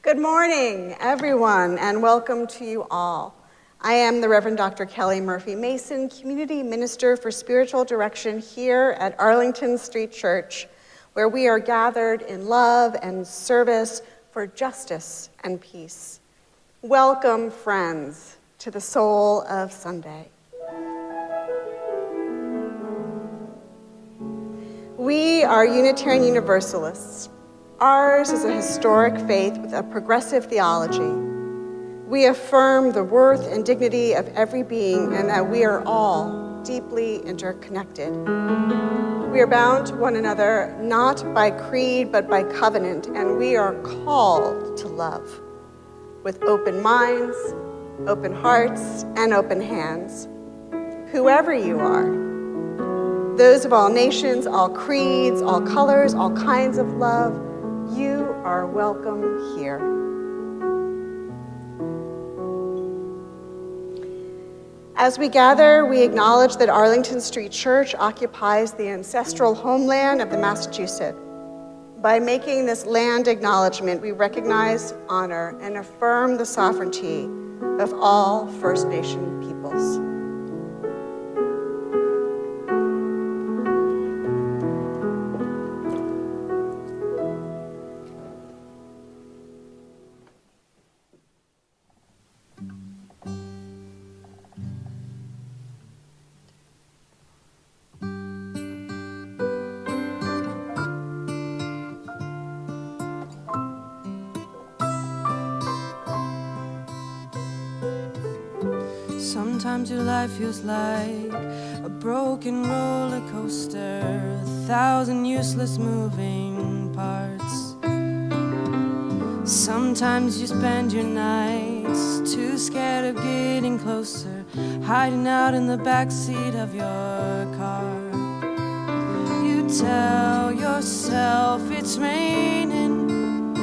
Good morning, everyone, and welcome to you all. I am the Reverend Dr. Kelly Murphy Mason, Community Minister for Spiritual Direction here at Arlington Street Church, where we are gathered in love and service for justice and peace. Welcome, friends, to the soul of Sunday. We are Unitarian Universalists. Ours is a historic faith with a progressive theology. We affirm the worth and dignity of every being and that we are all deeply interconnected. We are bound to one another not by creed but by covenant, and we are called to love with open minds, open hearts, and open hands. Whoever you are, those of all nations, all creeds, all colors, all kinds of love, you are welcome here. As we gather, we acknowledge that Arlington Street Church occupies the ancestral homeland of the Massachusetts. By making this land acknowledgement, we recognize, honor, and affirm the sovereignty of all First Nation peoples. Sometimes your life feels like a broken roller coaster, 1,000 useless moving parts. Sometimes you spend your nights too scared of getting closer, hiding out in the backseat of your car. You tell yourself it's raining,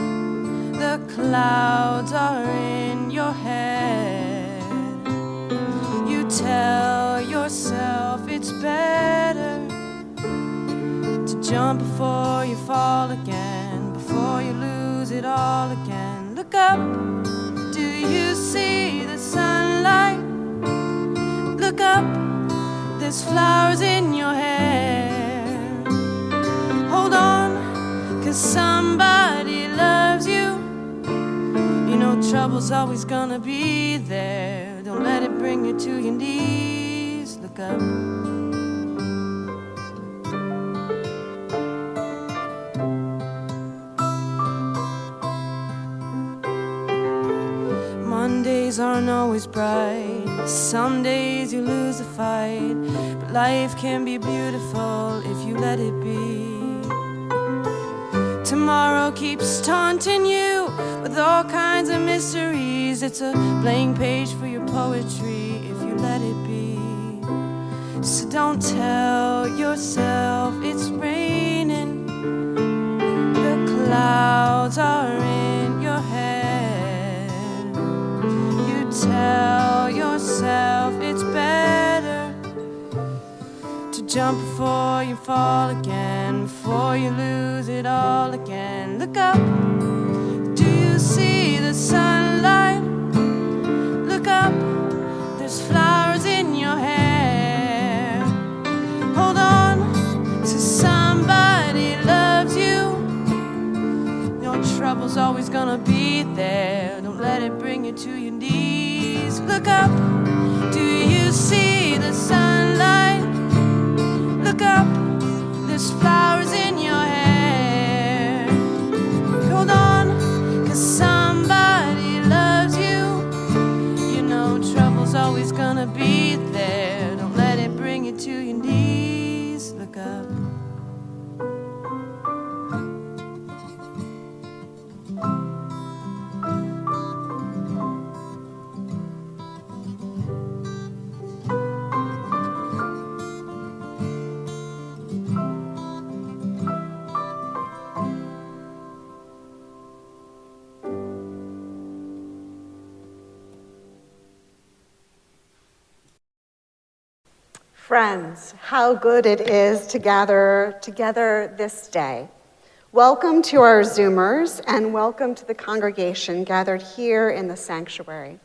the clouds are in your head. Tell yourself it's better to jump before you fall again, before you lose it all again. Look up, do you see the sunlight? Look up, there's flowers in your hair. Hold on, 'cause somebody loves you. You know trouble's always gonna be there. Don't let it bring you to your knees. Look up. Mondays aren't always bright. Some days you lose a fight. But life can be beautiful if you let it be. Tomorrow keeps taunting you with all kinds of mysteries. It's a blank page for your poetry if you let it be. So don't tell yourself it's raining, the clouds are in your head. You tell yourself it's better to jump before you fall again, before you lose it all again. Look up, do you see the sunlight? Look up, there's flowers in your hair. Hold on to somebody loves you. Your trouble's always gonna be there. Don't let it bring you to your knees. Look up, do you see the sunlight? Look up, there's flowers in your hair. Hold on, 'cause somebody loves you. You know trouble's always gonna be there. Don't let it bring you to your knees. Look up. Friends, how good it is to gather together this day. Welcome to our Zoomers, and welcome to the congregation gathered here in the sanctuary.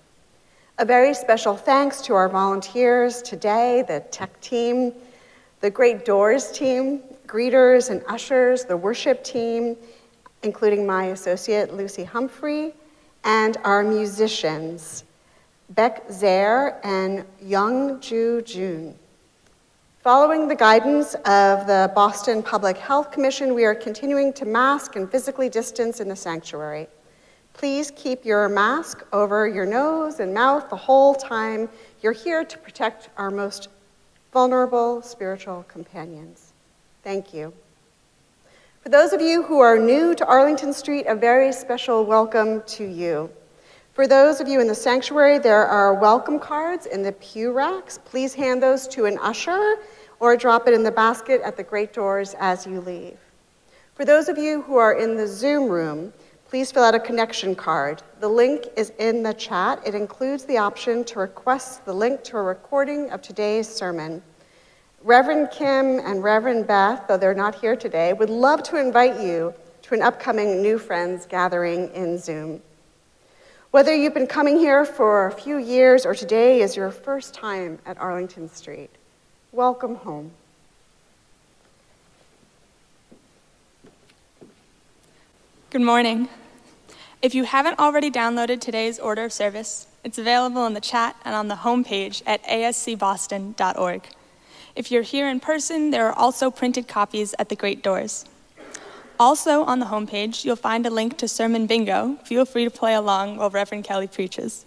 A very special thanks to our volunteers today, the tech team, the Great Doors team, greeters and ushers, the worship team, including my associate Lucy Humphrey, and our musicians, Beck Zaire and Young Ju Jun. Following the guidance of the Boston Public Health Commission, we are continuing to mask and physically distance in the sanctuary. Please keep your mask over your nose and mouth the whole time you're here to protect our most vulnerable spiritual companions. Thank you. For those of you who are new to Arlington Street, a very special welcome to you. For those of you in the sanctuary, there are welcome cards in the pew racks. Please hand those to an usher or drop it in the basket at the Great Doors as you leave. For those of you who are in the Zoom room, please fill out a connection card. The link is in the chat. It includes the option to request the link to a recording of today's sermon. Reverend Kim and Reverend Beth, though they're not here today, would love to invite you to an upcoming New Friends gathering in Zoom. Whether you've been coming here for a few years or today is your first time at Arlington Street, welcome home. Good morning. If you haven't already downloaded today's order of service, it's available in the chat and on the homepage at ascboston.org. If you're here in person, there are also printed copies at the Great Doors. Also on the homepage, you'll find a link to Sermon Bingo. Feel free to play along while Reverend Kelly preaches.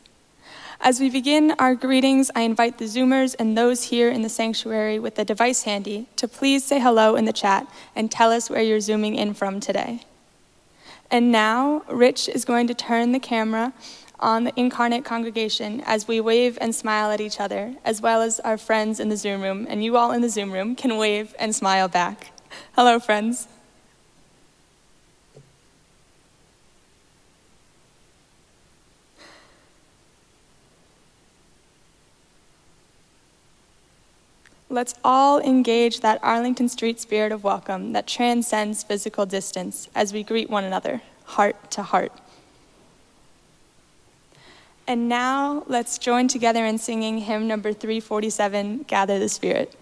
As we begin our greetings, I invite the Zoomers and those here in the sanctuary with a device handy to please say hello in the chat and tell us where you're zooming in from today. And now, Rich is going to turn the camera on the incarnate congregation as we wave and smile at each other, as well as our friends in the Zoom room, and you all in the Zoom room can wave and smile back. Hello, friends. Let's all engage that Arlington Street spirit of welcome that transcends physical distance as we greet one another, heart to heart. And now, let's join together in singing hymn number 347, Gather the Spirit.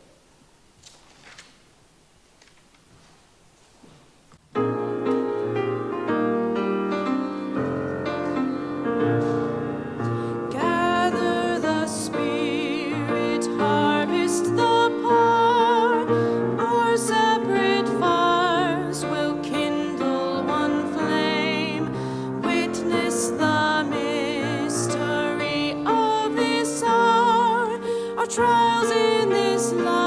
Trials in this life.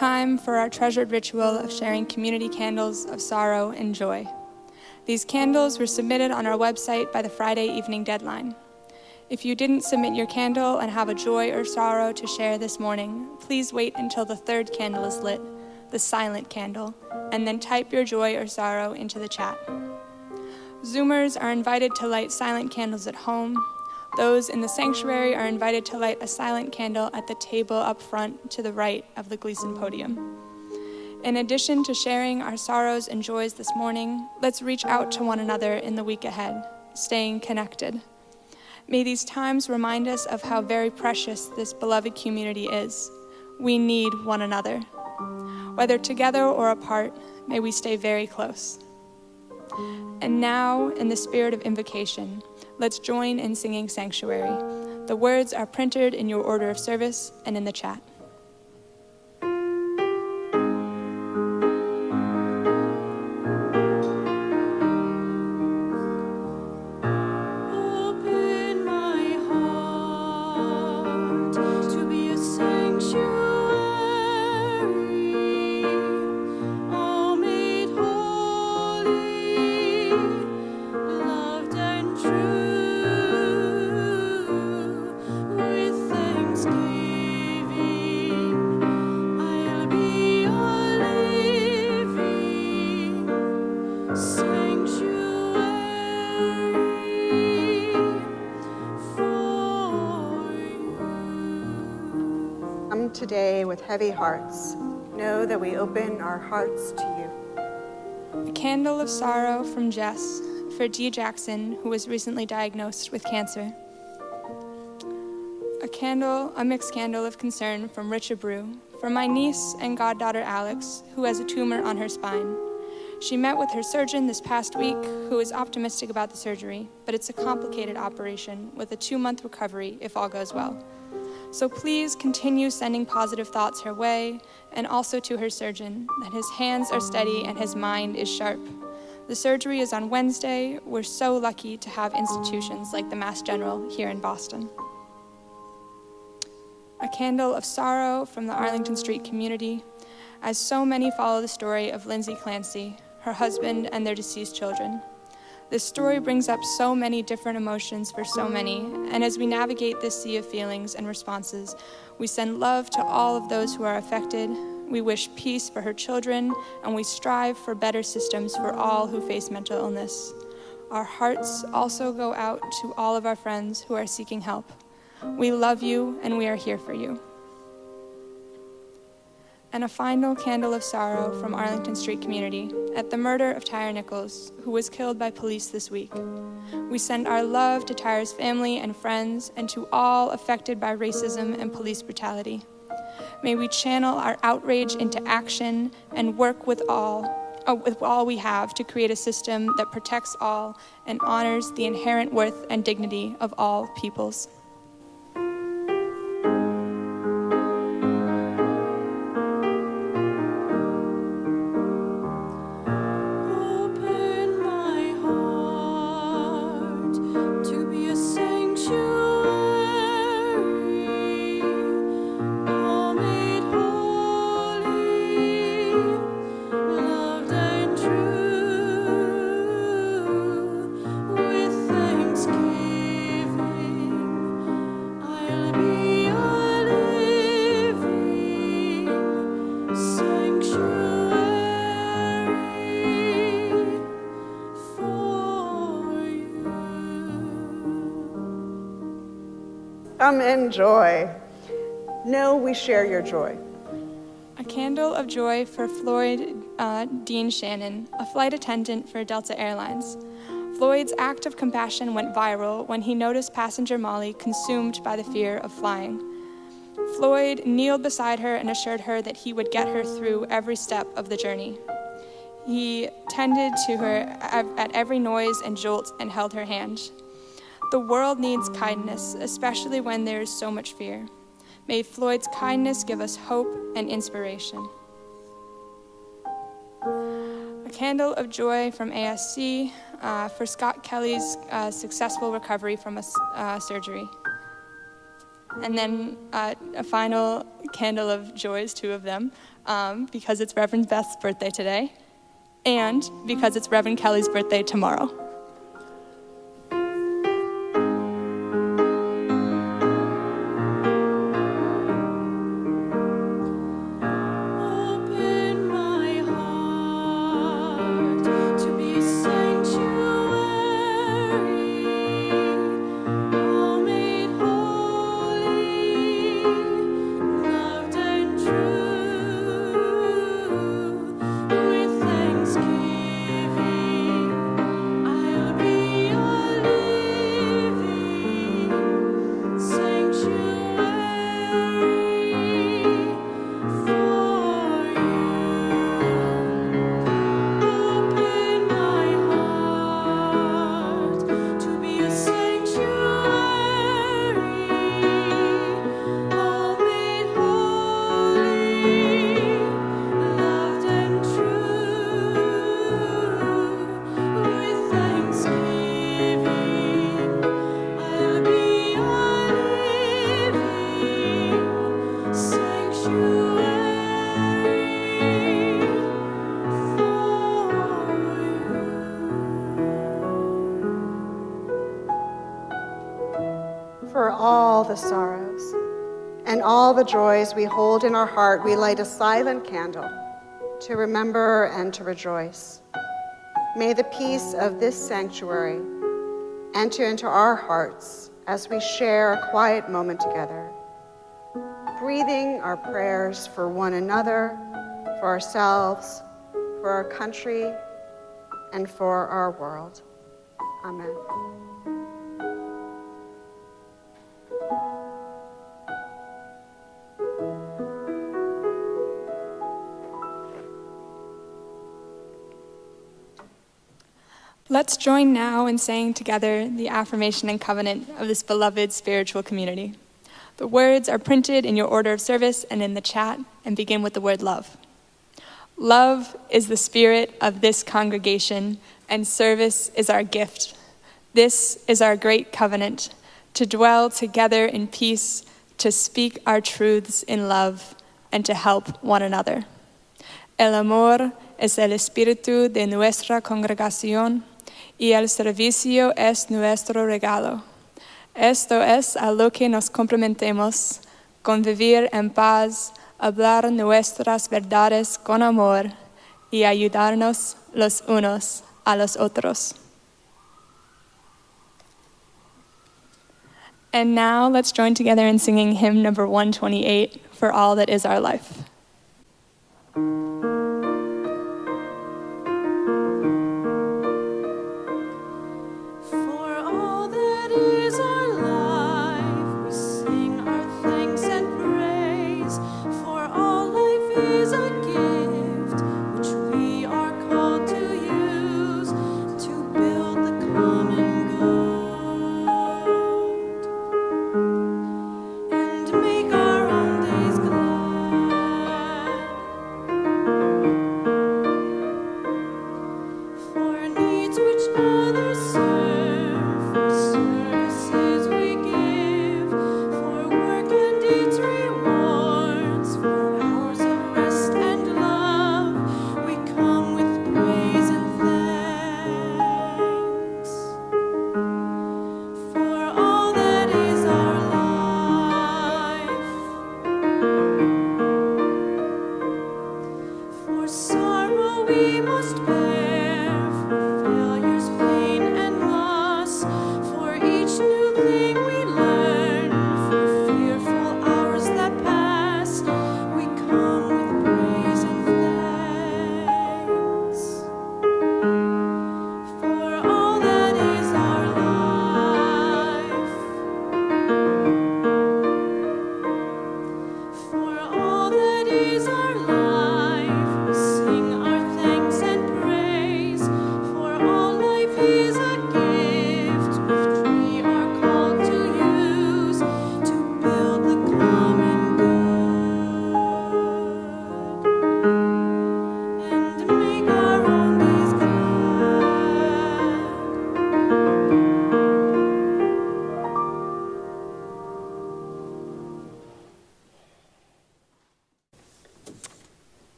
time for our treasured ritual of sharing community candles of sorrow and joy. These candles were submitted on our website by the Friday evening deadline. If you didn't submit your candle and have a joy or sorrow to share this morning, please wait until the third candle is lit, the silent candle, and then type your joy or sorrow into the chat. Zoomers are invited to light silent candles at home. Those in the sanctuary are invited to light a silent candle at the table up front to the right of the Gleason podium. In addition to sharing our sorrows and joys this morning, let's reach out to one another in the week ahead, staying connected. May these times remind us of how very precious this beloved community is. We need one another. Whether together or apart, may we stay very close. And now, in the spirit of invocation, let's join in singing Sanctuary. The words are printed in your order of service and in the chat. Today with heavy hearts, know that we open our hearts to you. A candle of sorrow from Jess for Dee Jackson, who was recently diagnosed with cancer. A mixed candle of concern from Rich Abreu for my niece and goddaughter Alex, who has a tumor on her spine. She met with her surgeon this past week, who is optimistic about the surgery, but it's a complicated operation with a 2-month recovery if all goes well. So please continue sending positive thoughts her way, and also to her surgeon, that his hands are steady and his mind is sharp. The surgery is on Wednesday. We're so lucky to have institutions like the Mass General here in Boston. A candle of sorrow from the Arlington Street community, as so many follow the story of Lindsay Clancy, her husband, and their deceased children. This story brings up so many different emotions for so many, and as we navigate this sea of feelings and responses, we send love to all of those who are affected. We wish peace for her children, and we strive for better systems for all who face mental illness. Our hearts also go out to all of our friends who are seeking help. We love you, and we are here for you. And a final candle of sorrow from Arlington Street community at the murder of Tyre Nichols, who was killed by police this week. We send our love to Tyre's family and friends and to all affected by racism and police brutality. May we channel our outrage into action and work with all we have to create a system that protects all and honors the inherent worth and dignity of all peoples. Come in joy. Know we share your joy. A candle of joy for Floyd Dean Shannon, a flight attendant for Delta Airlines. Floyd's act of compassion went viral when he noticed passenger Molly consumed by the fear of flying. Floyd kneeled beside her and assured her that he would get her through every step of the journey. He tended to her at every noise and jolt and held her hand. The world needs kindness, especially when there is so much fear. May Floyd's kindness give us hope and inspiration. A candle of joy from ASC for Scott Kelly's successful recovery from a surgery. And then a final candle of joys, 2 of them, because it's Reverend Beth's birthday today, and because it's Reverend Kelly's birthday tomorrow. For all the sorrows and all the joys we hold in our heart, we light a silent candle to remember and to rejoice. May the peace of this sanctuary enter into our hearts as we share a quiet moment together, breathing our prayers for one another, for ourselves, for our country, and for our world. Amen. Let's join now in saying together the affirmation and covenant of this beloved spiritual community. The words are printed in your order of service and in the chat, and begin with the word love. Love is the spirit of this congregation, and service is our gift. This is our great covenant, to dwell together in peace, to speak our truths in love, and to help one another. El amor es el espíritu de nuestra congregación, y el servicio es nuestro regalo. Esto es a lo que nos comprometemos, convivir en paz, hablar nuestras verdades con amor y ayudarnos los unos a los otros. And now let's join together in singing hymn number 128, For All That Is Our Life. All that is our life, sing our thanks and praise.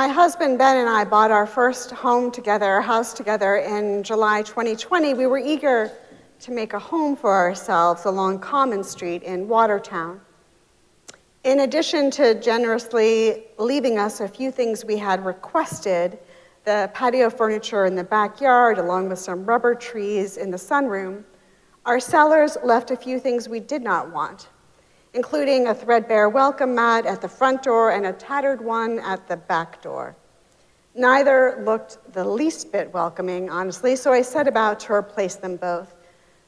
my husband Ben and I bought our first house together in July 2020, we were eager to make a home for ourselves along Common Street in Watertown. In addition to generously leaving us a few things we had requested, the patio furniture in the backyard, along with some rubber trees in the sunroom, our sellers left a few things we did not want, including a threadbare welcome mat at the front door and a tattered one at the back door. Neither looked the least bit welcoming, honestly, so I set about to replace them both,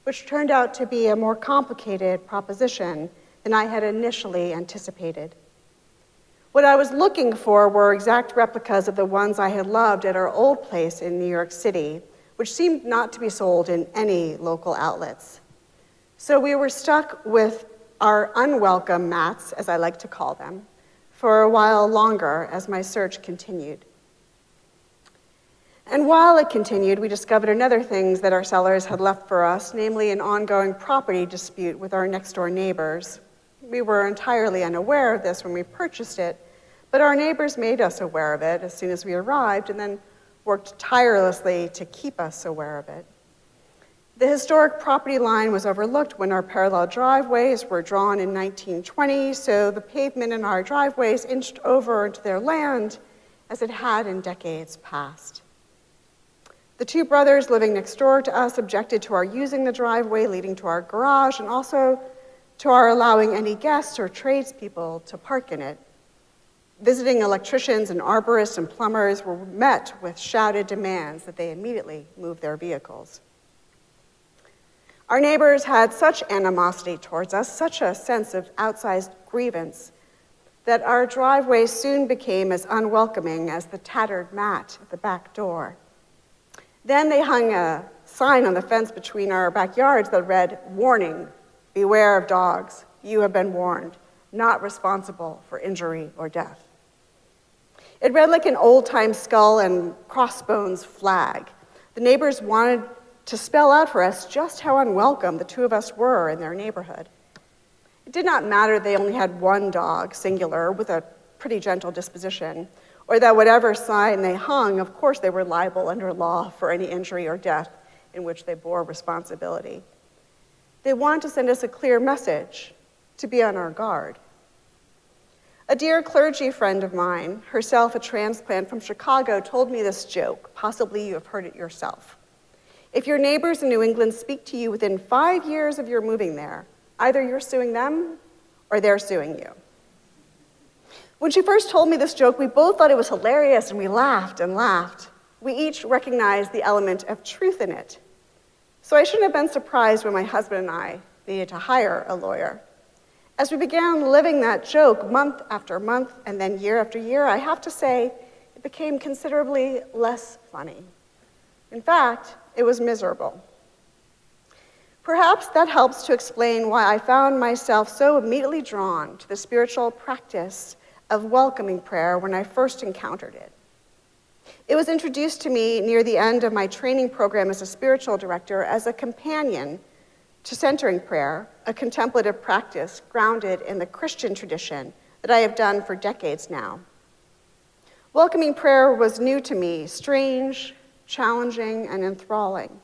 which turned out to be a more complicated proposition than I had initially anticipated. What I was looking for were exact replicas of the ones I had loved at our old place in New York City, which seemed not to be sold in any local outlets. So we were stuck with our unwelcome mats, as I like to call them, for a while longer as my search continued. And while it continued, we discovered another things that our sellers had left for us, namely an ongoing property dispute with our next-door neighbors. We were entirely unaware of this when we purchased it, but our neighbors made us aware of it as soon as we arrived and then worked tirelessly to keep us aware of it. The historic property line was overlooked when our parallel driveways were drawn in 1920, so the pavement in our driveways inched over into their land as it had in decades past. The two brothers living next door to us objected to our using the driveway leading to our garage and also to our allowing any guests or tradespeople to park in it. Visiting electricians and arborists and plumbers were met with shouted demands that they immediately move their vehicles. Our neighbors had such animosity towards us, such a sense of outsized grievance, that our driveway soon became as unwelcoming as the tattered mat at the back door. Then they hung a sign on the fence between our backyards that read, "Warning, beware of dogs. You have been warned. Not responsible for injury or death." It read like an old-time skull and crossbones flag. The neighbors wanted to spell out for us just how unwelcome the two of us were in their neighborhood. It did not matter they only had one dog, singular, with a pretty gentle disposition, or that whatever sign they hung, of course they were liable under law for any injury or death in which they bore responsibility. They wanted to send us a clear message, to be on our guard. A dear clergy friend of mine, herself a transplant from Chicago, told me this joke. Possibly you have heard it yourself. If your neighbors in New England speak to you within 5 years of your moving there, either you're suing them or they're suing you. When she first told me this joke, we both thought it was hilarious and we laughed and laughed. We each recognized the element of truth in it. So I shouldn't have been surprised when my husband and I needed to hire a lawyer. As we began living that joke month after month and then year after year, I have to say it became considerably less funny. In fact, it was miserable. Perhaps that helps to explain why I found myself so immediately drawn to the spiritual practice of welcoming prayer when I first encountered it. It was introduced to me near the end of my training program as a spiritual director as a companion to centering prayer, a contemplative practice grounded in the Christian tradition that I have done for decades now. Welcoming prayer was new to me, strange, challenging, and enthralling.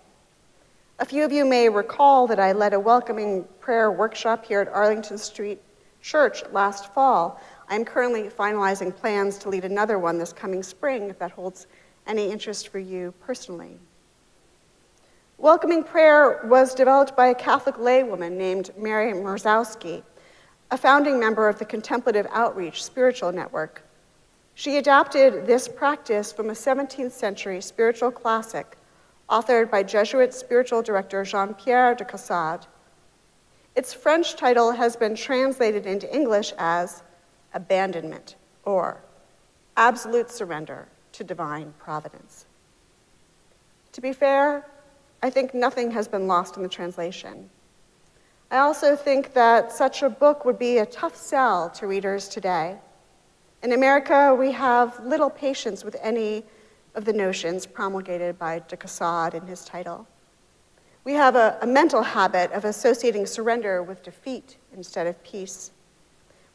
A few of you may recall that I led a welcoming prayer workshop here at Arlington Street Church last fall. I'm currently finalizing plans to lead another one this coming spring, if that holds any interest for you personally. Welcoming prayer was developed by a Catholic laywoman named Mary Morzowski, a founding member of the Contemplative Outreach Spiritual Network. She adapted this practice from a 17th century spiritual classic authored by Jesuit spiritual director Jean-Pierre de Caussade. Its French title has been translated into English as Abandonment, or Absolute Surrender to Divine Providence. To be fair, I think nothing has been lost in the translation. I also think that such a book would be a tough sell to readers today. In America, we have little patience with any of the notions promulgated by de Caussade in his title. We have a mental habit of associating surrender with defeat instead of peace.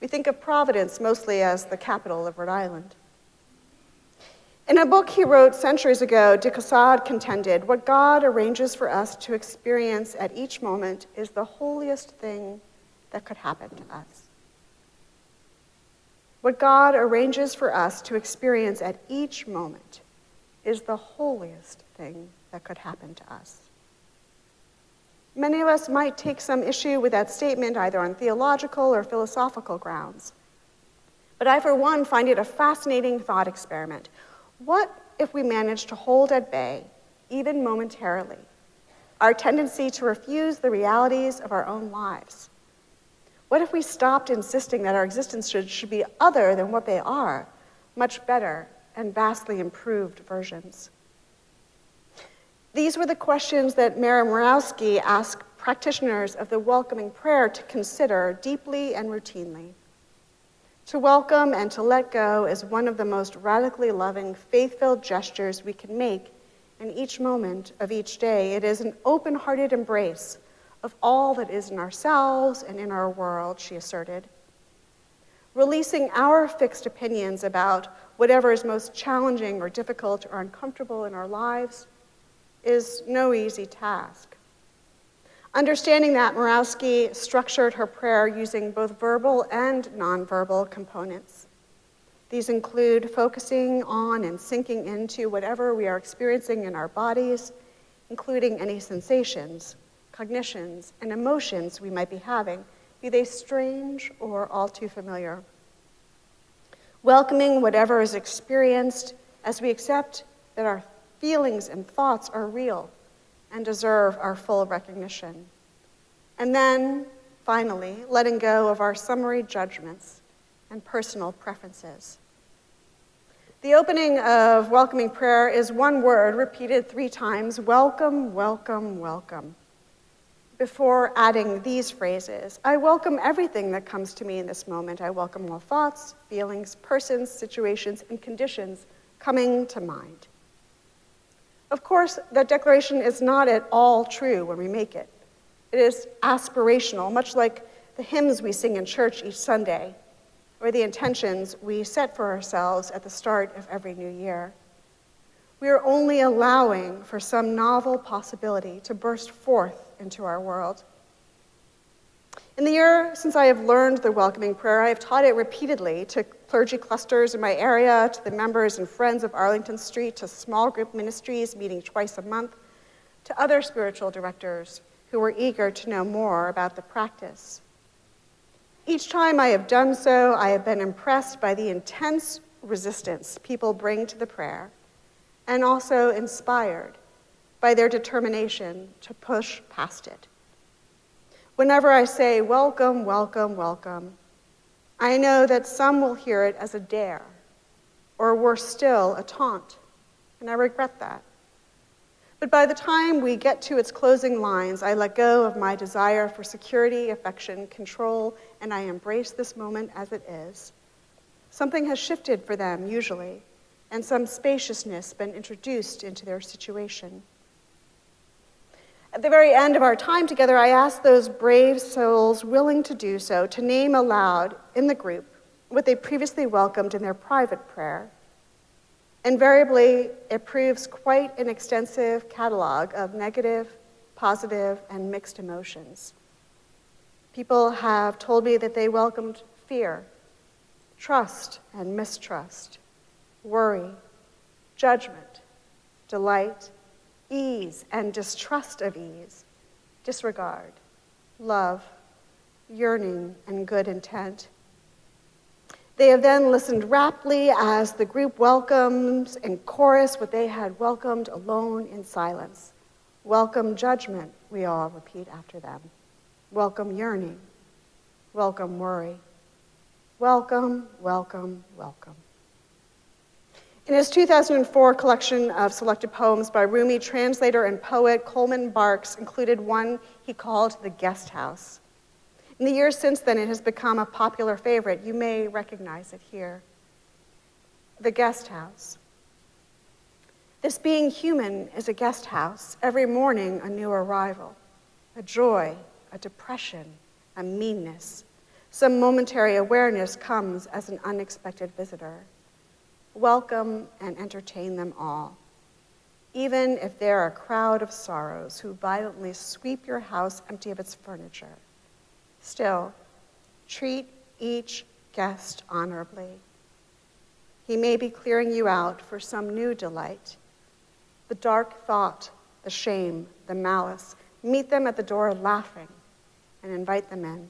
We think of Providence mostly as the capital of Rhode Island. In a book he wrote centuries ago, de Caussade contended, what God arranges for us to experience at each moment is the holiest thing that could happen to us. What God arranges for us to experience at each moment is the holiest thing that could happen to us. Many of us might take some issue with that statement, either on theological or philosophical grounds. But I, for one, find it a fascinating thought experiment. What if we managed to hold at bay, even momentarily, our tendency to refuse the realities of our own lives? What if we stopped insisting that our existence should be other than what they are, much better and vastly improved versions? These were the questions that Mary Morawski asked practitioners of the welcoming prayer to consider deeply and routinely. To welcome and to let go is one of the most radically loving, faith-filled gestures we can make in each moment of each day. It is an open-hearted embrace of all that is in ourselves and in our world, she asserted. Releasing our fixed opinions about whatever is most challenging or difficult or uncomfortable in our lives is no easy task. Understanding that, Morawski structured her prayer using both verbal and nonverbal components. These include focusing on and sinking into whatever we are experiencing in our bodies, including any sensations, cognitions, and emotions we might be having, be they strange or all too familiar. Welcoming whatever is experienced as we accept that our feelings and thoughts are real and deserve our full recognition. And then, finally, letting go of our summary judgments and personal preferences. The opening of welcoming prayer is one word repeated 3 times, welcome, welcome, welcome. Before adding these phrases, I welcome everything that comes to me in this moment. I welcome all thoughts, feelings, persons, situations, and conditions coming to mind. Of course, that declaration is not at all true when we make it. It is aspirational, much like the hymns we sing in church each Sunday, or the intentions we set for ourselves at the start of every new year. We are only allowing for some novel possibility to burst forth into our world. In the year since I have learned the welcoming prayer, I have taught it repeatedly to clergy clusters in my area, to the members and friends of Arlington Street, to small group ministries meeting twice a month, to other spiritual directors who were eager to know more about the practice. Each time I have done so, I have been impressed by the intense resistance people bring to the prayer, and also inspired by their determination to push past it. Whenever I say, welcome, welcome, welcome, I know that some will hear it as a dare, or worse still, a taunt, and I regret that. But by the time we get to its closing lines, I let go of my desire for security, affection, control, and I embrace this moment as it is. Something has shifted for them, usually, and some spaciousness been introduced into their situation. At the very end of our time together, I asked those brave souls willing to do so to name aloud in the group what they previously welcomed in their private prayer. Invariably, it proves quite an extensive catalog of negative, positive, and mixed emotions. People have told me that they welcomed fear, trust and mistrust, worry, judgment, delight, ease and distrust of ease, disregard, love, yearning, and good intent. They have then listened raptly as the group welcomes in chorus what they had welcomed alone in silence. Welcome judgment, we all repeat after them. Welcome yearning. Welcome worry. Welcome, welcome, welcome. In his 2004 collection of selected poems by Rumi translator and poet Coleman Barks included one he called The Guest House. In the years since then, it has become a popular favorite. You may recognize it here. The Guest House. This being human is a guest house, every morning a new arrival, a joy, a depression, a meanness. Some momentary awareness comes as an unexpected visitor. welcome and entertain them all, even if they're a crowd of sorrows who violently sweep your house empty of its furniture. Still, treat each guest honorably. He may be clearing you out for some new delight. The dark thought, the shame, the malice, meet them at the door laughing and invite them in.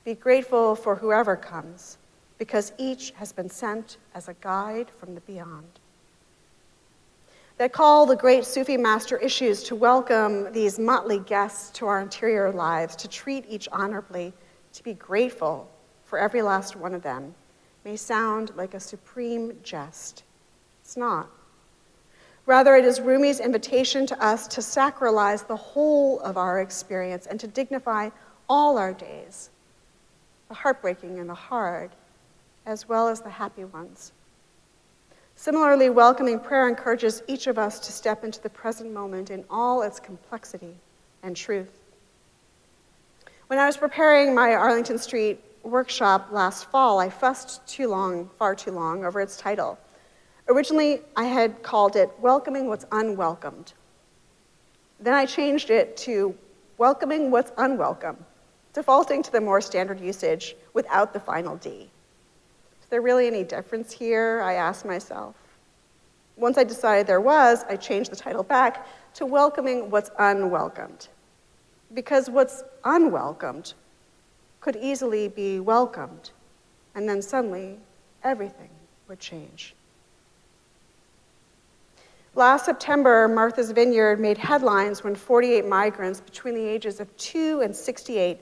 Be grateful for whoever comes, because each has been sent as a guide from the beyond. That call the great Sufi master issues to welcome these motley guests to our interior lives, to treat each honorably, to be grateful for every last one of them, may sound like a supreme jest. It's not. Rather, it is Rumi's invitation to us to sacralize the whole of our experience and to dignify all our days, the heartbreaking and the hard, as well as the happy ones. Similarly, welcoming prayer encourages each of us to step into the present moment in all its complexity and truth. When I was preparing my Arlington Street workshop last fall, I fussed far too long, over its title. Originally, I had called it Welcoming What's Unwelcomed. Then I changed it to Welcoming What's Unwelcome, defaulting to the more standard usage without the final D. Is there really any difference here? I asked myself. Once I decided there was, I changed the title back to Welcoming What's Unwelcomed. Because what's unwelcomed could easily be welcomed, and then suddenly everything would change. Last September, Martha's Vineyard made headlines when 48 migrants between the ages of 2 and 68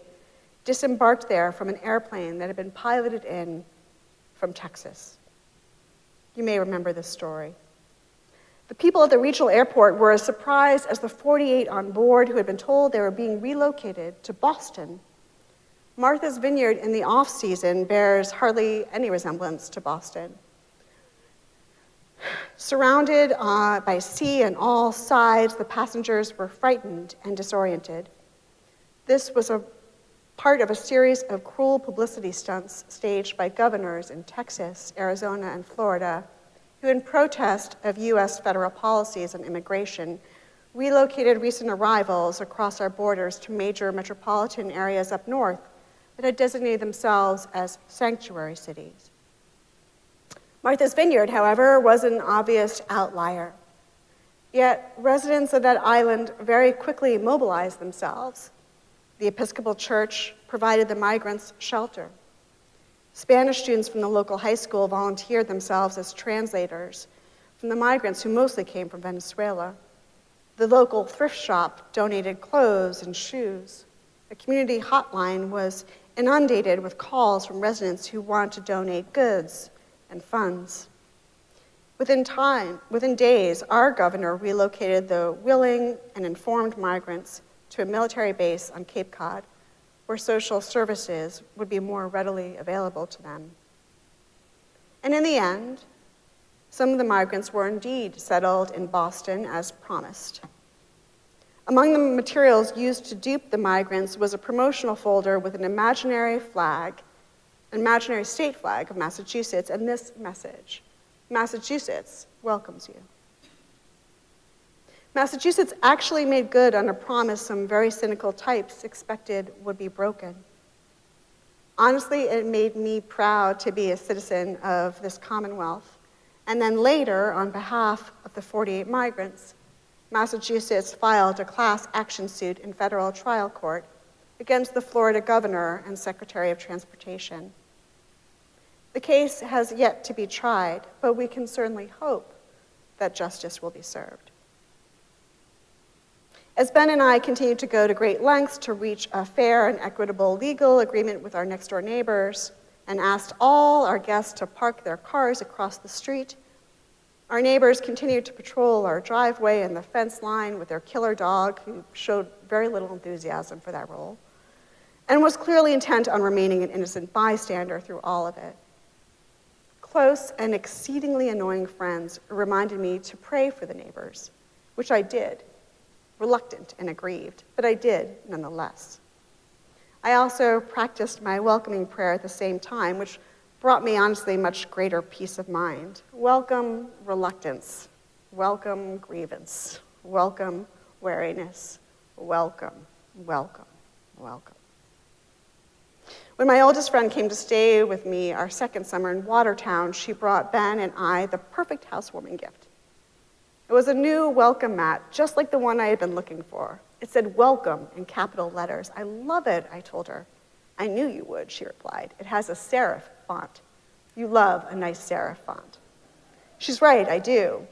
disembarked there from an airplane that had been piloted in from Texas. You may remember this story. The people at the regional airport were as surprised as the 48 on board who had been told they were being relocated to Boston. Martha's Vineyard in the off-season bears hardly any resemblance to Boston. Surrounded by sea on all sides, the passengers were frightened and disoriented. This was a part of a series of cruel publicity stunts staged by governors in Texas, Arizona, and Florida, who, in protest of U.S. federal policies on immigration, relocated recent arrivals across our borders to major metropolitan areas up north that had designated themselves as sanctuary cities. Martha's Vineyard, however, was an obvious outlier. Yet residents of that island very quickly mobilized themselves. The Episcopal Church provided the migrants shelter. Spanish students from the local high school volunteered themselves as translators from the migrants who mostly came from Venezuela. The local thrift shop donated clothes and shoes. A community hotline was inundated with calls from residents who wanted to donate goods and funds. Within days, our governor relocated the willing and informed migrants to a military base on Cape Cod, where social services would be more readily available to them. And in the end, some of the migrants were indeed settled in Boston as promised. Among the materials used to dupe the migrants was a promotional folder with an imaginary state flag of Massachusetts, and this message: Massachusetts welcomes you. Massachusetts actually made good on a promise some very cynical types expected would be broken. Honestly, it made me proud to be a citizen of this Commonwealth. And then later, on behalf of the 48 migrants, Massachusetts filed a class action suit in federal trial court against the Florida governor and Secretary of Transportation. The case has yet to be tried, but we can certainly hope that justice will be served. As Ben and I continue to go to great lengths to reach a fair and equitable legal agreement with our next-door neighbors and asked all our guests to park their cars across the street, our neighbors continued to patrol our driveway and the fence line with their killer dog, who showed very little enthusiasm for that role, and was clearly intent on remaining an innocent bystander through all of it. Close and exceedingly annoying friends reminded me to pray for the neighbors, which I did, reluctant and aggrieved, but I did nonetheless. I also practiced my welcoming prayer at the same time, which brought me, honestly, much greater peace of mind. Welcome reluctance. Welcome grievance. Welcome wariness. Welcome, welcome, welcome. When my oldest friend came to stay with me our second summer in Watertown, she brought Ben and I the perfect housewarming gift. It was a new welcome mat, just like the one I had been looking for. It said welcome in capital letters. I love it, I told her. I knew you would, she replied. It has a serif font. You love a nice serif font. She's right, I do.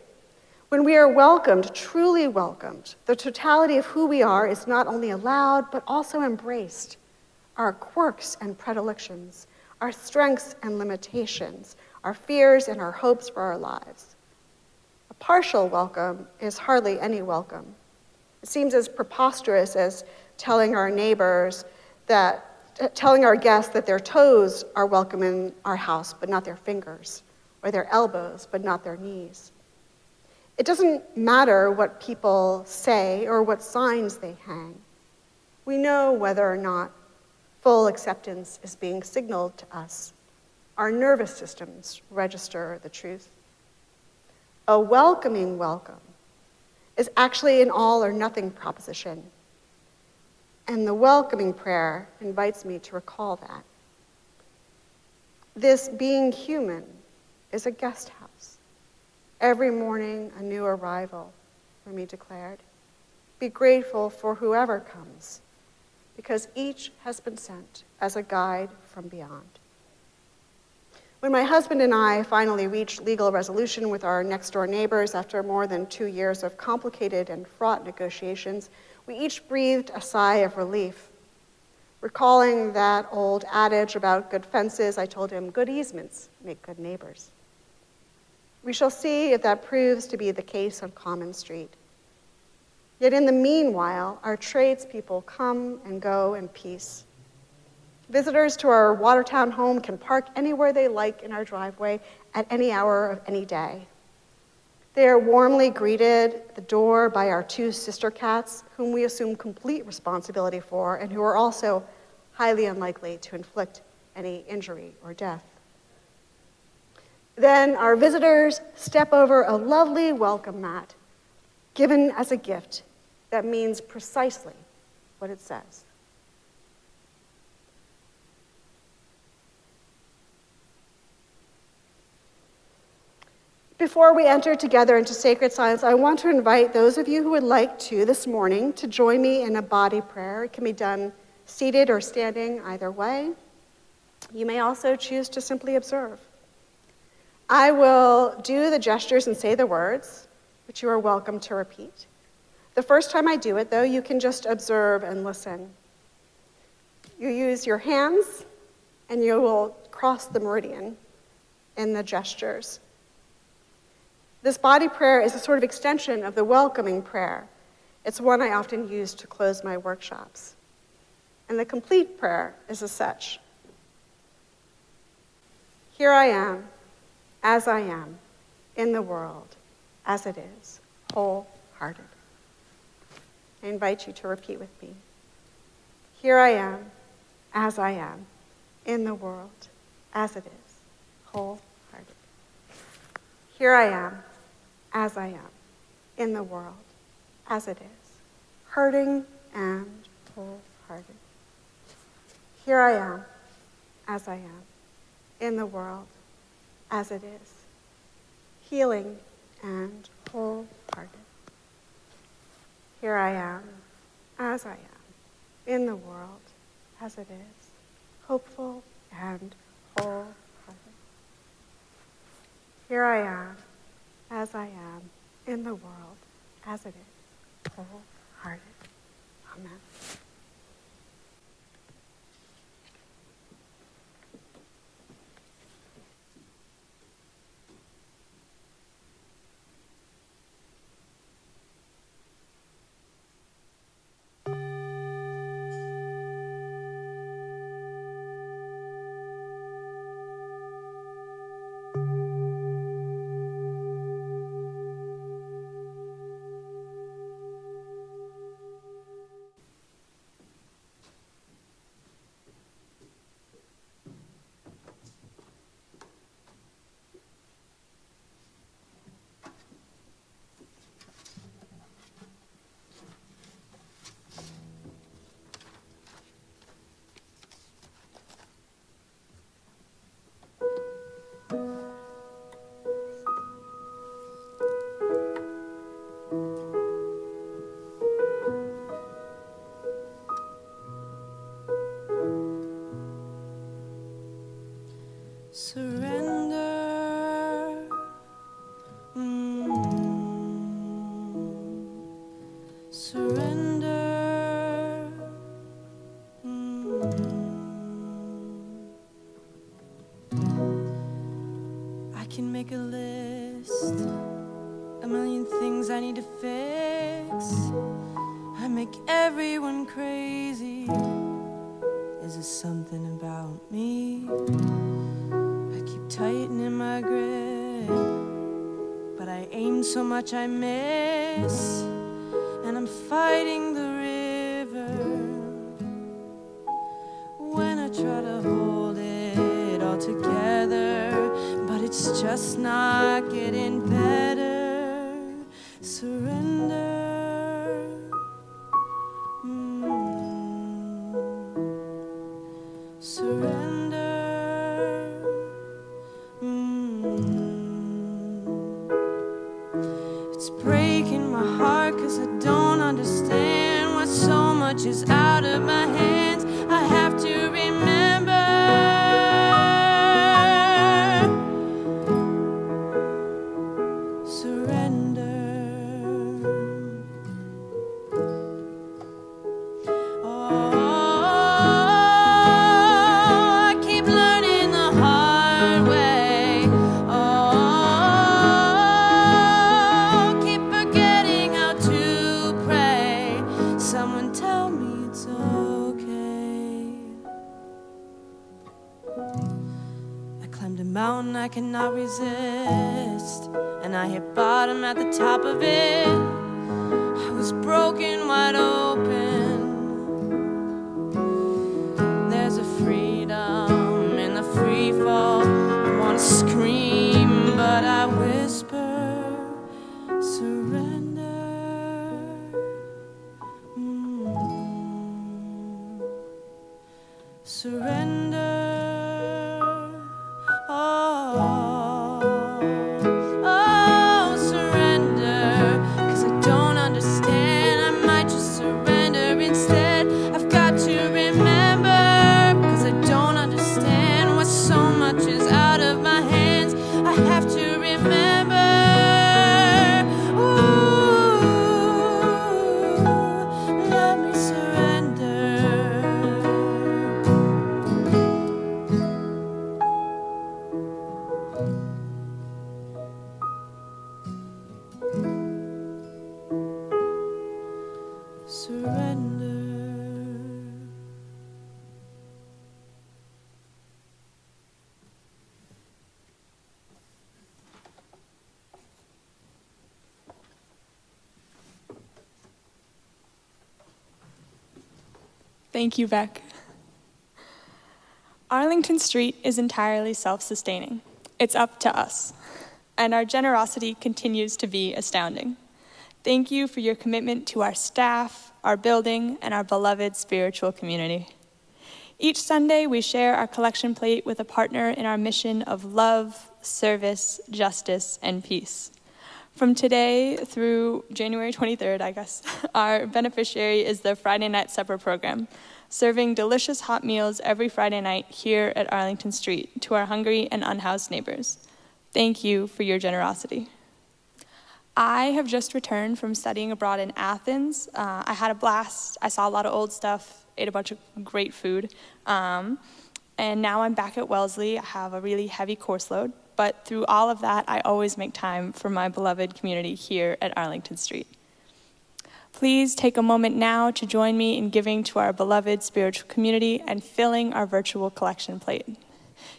When we are welcomed, truly welcomed, the totality of who we are is not only allowed, but also embraced. Our quirks and predilections, our strengths and limitations, our fears and our hopes for our lives. A partial welcome is hardly any welcome. It seems as preposterous as telling our guests that their toes are welcome in our house, but not their fingers, or their elbows, but not their knees. It doesn't matter what people say or what signs they hang. We know whether or not full acceptance is being signaled to us. Our nervous systems register the truth. A welcoming welcome is actually an all or nothing proposition. And the welcoming prayer invites me to recall that. This being human is a guest house. Every morning, a new arrival, Rumi declared. Be grateful for whoever comes, because each has been sent as a guide from beyond. When my husband and I finally reached legal resolution with our next-door neighbors after more than 2 years of complicated and fraught negotiations, we each breathed a sigh of relief. Recalling that old adage about good fences, I told him, good easements make good neighbors. We shall see if that proves to be the case on Common Street. Yet in the meanwhile, our tradespeople come and go in peace. Visitors to our Watertown home can park anywhere they like in our driveway at any hour of any day. They are warmly greeted at the door by our 2 sister cats, whom we assume complete responsibility for and who are also highly unlikely to inflict any injury or death. Then our visitors step over a lovely welcome mat, given as a gift that means precisely what it says. Before we enter together into sacred silence, I want to invite those of you who would like to this morning to join me in a body prayer. It can be done seated or standing, either way. You may also choose to simply observe. I will do the gestures and say the words, which you are welcome to repeat. The first time I do it, though, you can just observe and listen. You use your hands, and you will cross the meridian in the gestures. This body prayer is a sort of extension of the welcoming prayer. It's one I often use to close my workshops. And the complete prayer is as such. Here I am, as I am, in the world, as it is, wholehearted. I invite you to repeat with me. Here I am, as I am, in the world, as it is, wholehearted. Here I am, as I am, in the world, as it is, hurting and wholehearted. Here I am, as I am, in the world, as it is, healing and wholehearted. Here I am, as I am, in the world, as it is, hopeful and wholehearted. Here I am, as I am, in the world, as it is, wholehearted. Amen. surrender. I can make a list, a million things I need to fix. I make everyone crazy. Is it something about me? I keep tightening my grip, but I aim so much I miss, and I'm fighting the river. When I try to hold it all together, but it's just not getting better. Surrender. Surrender. It's breaking my heart 'cause I don't understand why so much is out of my hands. I have to remember. Surrender. Mountain I cannot resist, and I hit bottom at the top of it. I was broken wide open. There's a freedom in the free fall. I wanna scream, but I whisper, surrender. Surrender. Thank you, Beck. Arlington Street is entirely self-sustaining. It's up to us, and our generosity continues to be astounding. Thank you for your commitment to our staff, our building, and our beloved spiritual community. Each Sunday, we share our collection plate with a partner in our mission of love, service, justice, and peace. From today through January 23rd, I guess, our beneficiary is the Friday Night Supper program, serving delicious hot meals every Friday night here at Arlington Street to our hungry and unhoused neighbors. Thank you for your generosity. I have just returned from studying abroad in Athens. I had a blast. I saw a lot of old stuff, ate a bunch of great food. And now I'm back at Wellesley. I have a really heavy course load. But through all of that, I always make time for my beloved community here at Arlington Street. Please take a moment now to join me in giving to our beloved spiritual community and filling our virtual collection plate.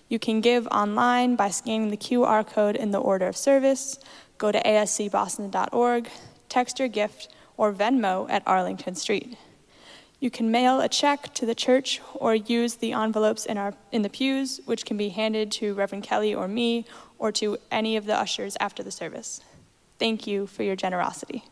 You can give online by scanning the QR code in the order of service, go to ascboston.org, text your gift, or Venmo at Arlington Street. You can mail a check to the church or use the envelopes in the pews, which can be handed to Reverend Kelly or me, or to any of the ushers after the service. Thank you for your generosity.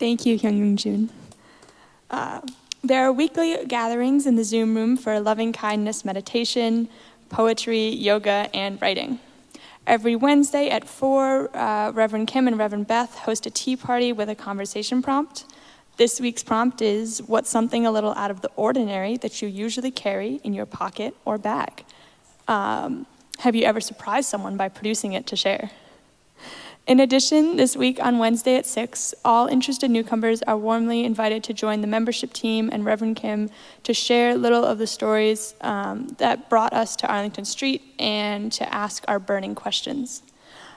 Thank you, Hyung Jun. There are weekly gatherings in the Zoom room for loving kindness meditation, poetry, yoga, and writing. Every Wednesday at 4, Reverend Kim and Reverend Beth host a tea party with a conversation prompt. This week's prompt is, what's something a little out of the ordinary that you usually carry in your pocket or bag? Have you ever surprised someone by producing it to share? In addition, this week on Wednesday at 6, all interested newcomers are warmly invited to join the membership team and Reverend Kim to share little of the stories that brought us to Arlington Street and to ask our burning questions.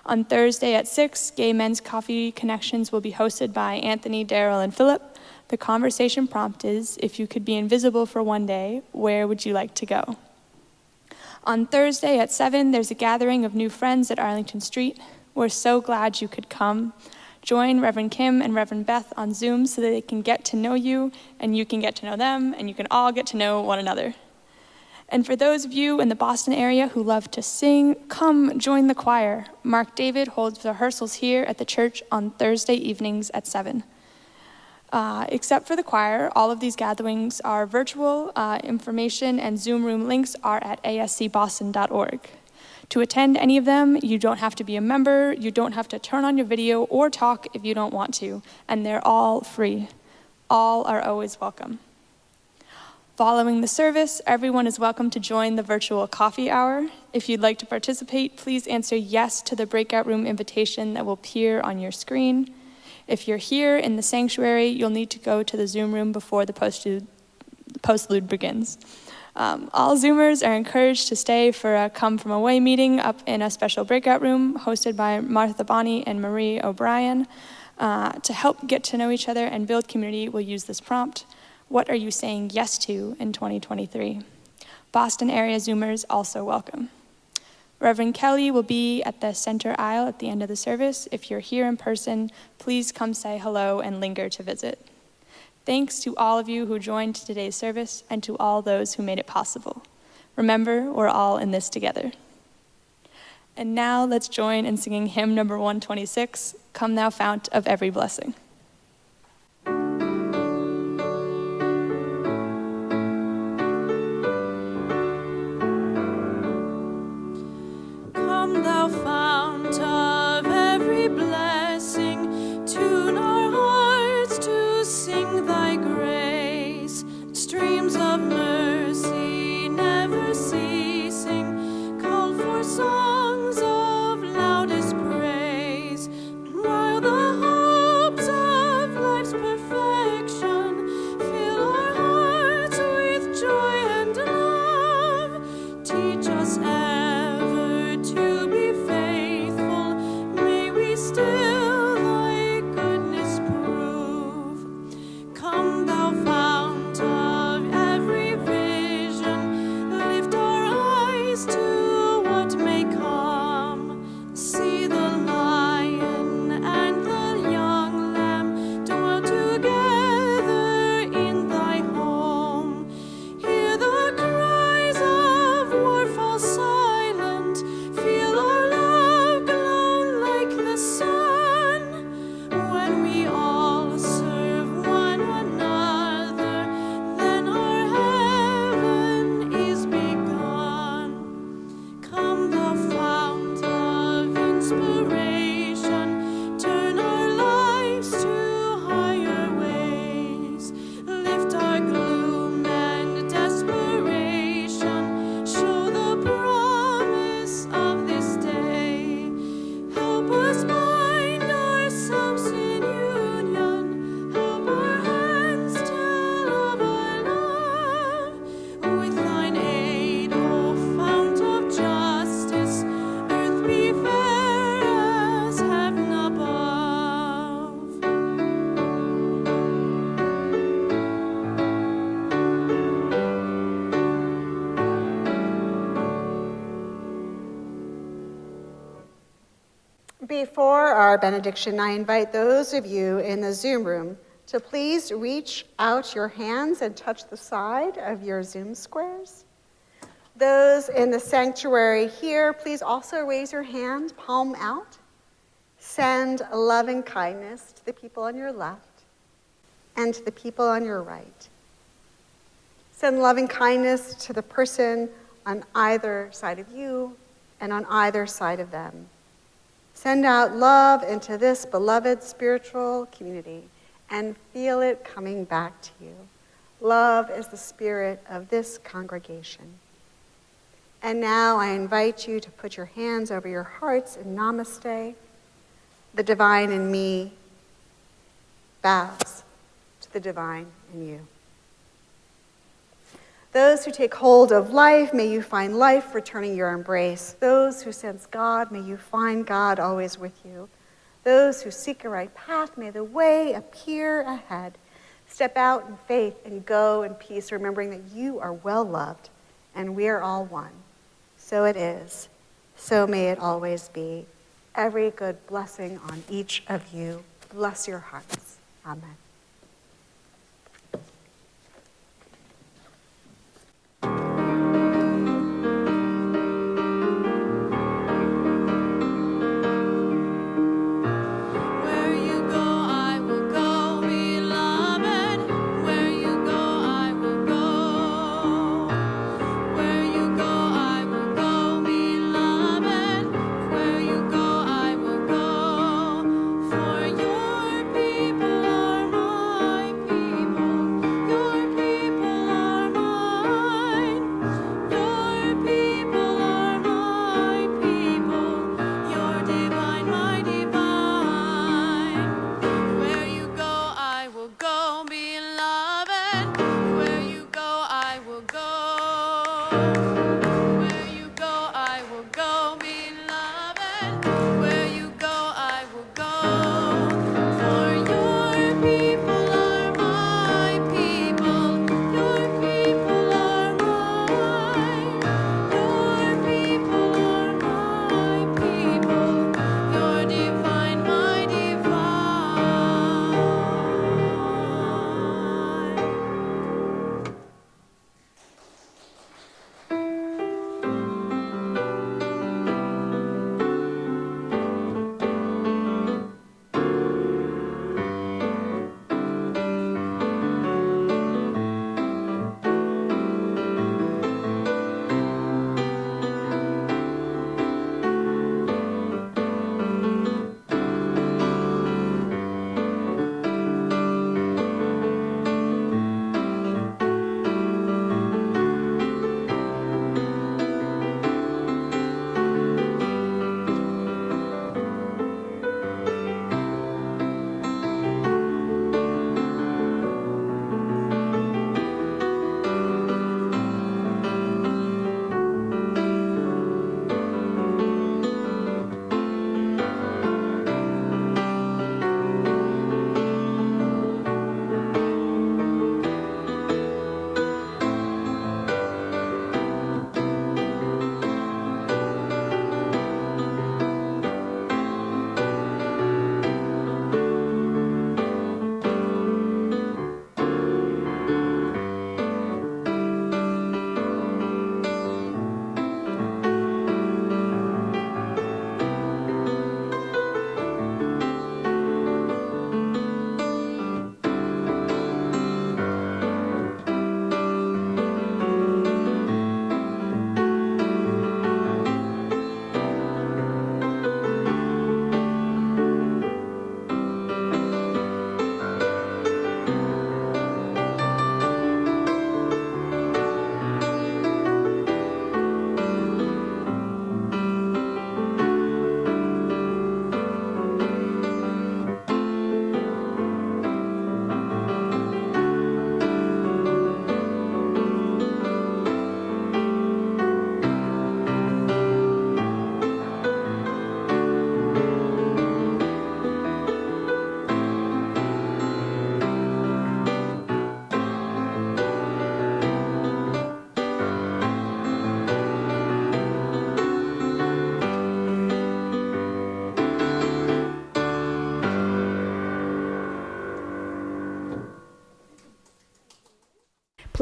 On Thursday at 6, Gay Men's Coffee Connections will be hosted by Anthony, Daryl, and Philip. The conversation prompt is, if you could be invisible for one day, where would you like to go? On Thursday at 7, there's a gathering of new friends at Arlington Street. We're so glad you could come. Join Reverend Kim and Reverend Beth on Zoom so that they can get to know you, and you can get to know them, and you can all get to know one another. And for those of you in the Boston area who love to sing, come join the choir. Mark David holds rehearsals here at the church on Thursday evenings at 7. Except for the choir, all of these gatherings are virtual. Information and Zoom room links are at ascboston.org. To attend any of them, you don't have to be a member, you don't have to turn on your video or talk if you don't want to, and they're all free. All are always welcome. Following the service, everyone is welcome to join the virtual coffee hour. If you'd like to participate, please answer yes to the breakout room invitation that will appear on your screen. If you're here in the sanctuary, you'll need to go to the Zoom room before the postlude begins. All Zoomers are encouraged to stay for a Come From Away meeting up in a special breakout room hosted by Martha Bonney and Marie O'Brien. To help get to know each other and build community, we'll use this prompt. What are you saying yes to in 2023? Boston area Zoomers also welcome. Reverend Kelly will be at the center aisle at the end of the service. If you're here in person, please come say hello and linger to visit. Thanks to all of you who joined today's service and to all those who made it possible. Remember, we're all in this together. And now let's join in singing hymn number 126, Come Thou Fount of Every Blessing. Come thou fount of every blessing, tune our hearts to sing thy grace, streams of mercy never ceasing, call for songs of loudest praise, while the hopes of life's perfection fill our hearts with joy and love. Teach us ever to be faithful, may we still thy goodness prove. Come thou fount of every vision, lift our eyes to what may come. See the lion and the young lamb dwell together in thy home. Hear the cries of war fall silent, feel our love glow like the sun. When we all serve one another, then our heaven is begun. Come thou fount of inspiration, turn our lives to higher ways. Lift our gloom and desperation, show the promise of this day. Help us bind ourselves in union, help our hands tell of our love. With thine aid, O fount of justice, earth be fair as heaven above. Before our benediction, I invite those of you in the Zoom room to please reach out your hands and touch the side of your Zoom squares. Those in the sanctuary here, please also raise your hand, palm out. Send love and kindness to the people on your left and to the people on your right. Send loving kindness to the person on either side of you and on either side of them. Send out love into this beloved spiritual community and feel it coming back to you. Love is the spirit of this congregation. And now I invite you to put your hands over your hearts in namaste. The divine in me bows to the divine in you. Those who take hold of life, may you find life returning your embrace. Those who sense God, may you find God always with you. Those who seek a right path, may the way appear ahead. Step out in faith and go in peace, remembering that you are well loved and we are all one. So it is. So may it always be. Every good blessing on each of you. Bless your hearts. Amen.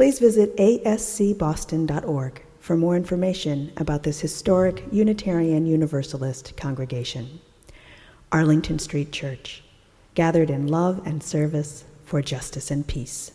Please visit ascboston.org for more information about this historic Unitarian Universalist congregation. Arlington Street Church, gathered in love and service for justice and peace.